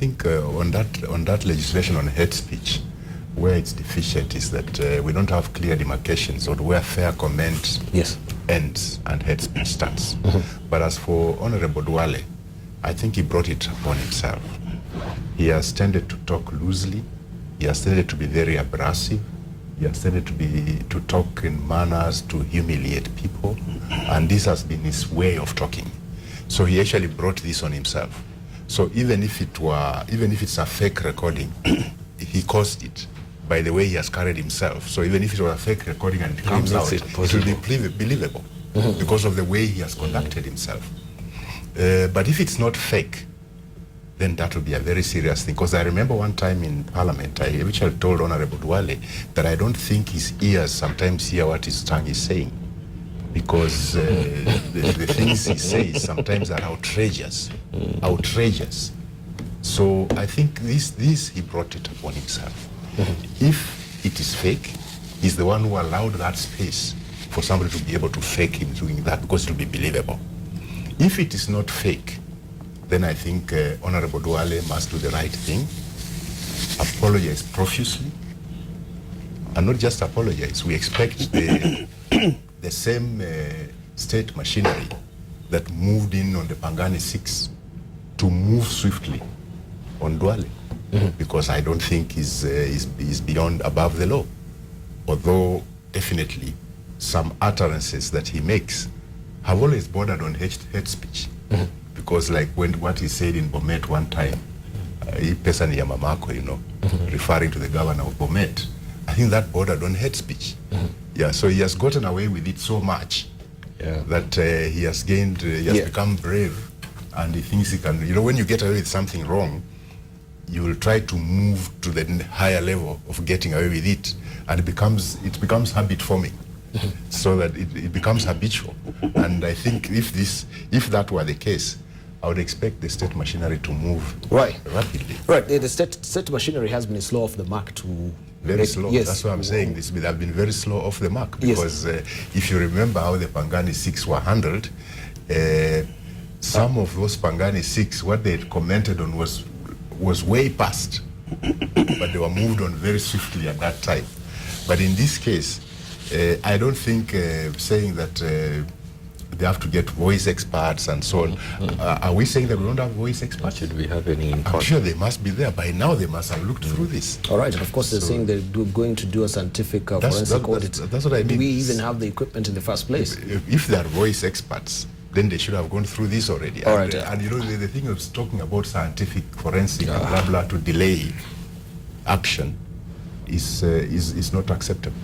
think on that legislation on hate speech, where it's deficient is that we don't have clear demarcations on where fair comment ends and hate speech starts. But as for Honorable Duale, I think he brought it upon himself. He has tended to talk loosely. He has tended to be very abrasive. He has tended to talk in manners to humiliate people, and this has been his way of talking. So he actually brought this on himself. So even if it's a fake recording, he caused it by the way he has carried himself. So even if it was a fake recording and it comes out, it will be believable because of the way he has conducted himself. But if it's not fake, then that will be a very serious thing. Because I remember one time in Parliament, I actually told Honorable Duale that I don't think his ears sometimes hear what his tongue is saying, because the things he says sometimes are outrageous. So I think this he brought it upon himself. If it is fake, he's the one who allowed that space for somebody to be able to fake him doing that, because it will be believable. If it is not fake, then I think Honorable Duale must do the right thing, apologize profusely, and not just apologize. We expect the same state machinery that moved in on the Pangani 6 to move swiftly on Duale, because I don't think he's beyond above the law. Although definitely some utterances that he makes have always bordered on hate speech. Because like what he said in Bomet one time, person ya mamako, referring to the governor of Bomet, I think that bordered on hate speech. Yeah, so he has gotten away with it so much that he has become brave, and he thinks he can, when you get away with something wrong, you will try to move to the higher level of getting away with it, and it becomes habit forming. So that it becomes habitual. And I think if that were the case, I would expect the state machinery to move rapidly. Right, the state machinery has been slow off the mark to... Very slow. Yes. That's why I'm saying this. They have been very slow off the mark, because if you remember how the Pangani 6 were handled, some of those Pangani 6, what they had commented on was way past, but they were moved on very swiftly at that time. But in this case, I don't think saying that they have to get voice experts and so on. Are we saying that we don't have voice experts? Should we have any in I'm sure they must be there. By now they must have looked through this. All right, and of course they're saying they're going to do a scientific forensic audit. That's what I mean. Do we even have the equipment in the first place? If they are voice experts, then they should have gone through this already. All and, right. And the thing of talking about scientific forensic and blah blah to delay action is not acceptable.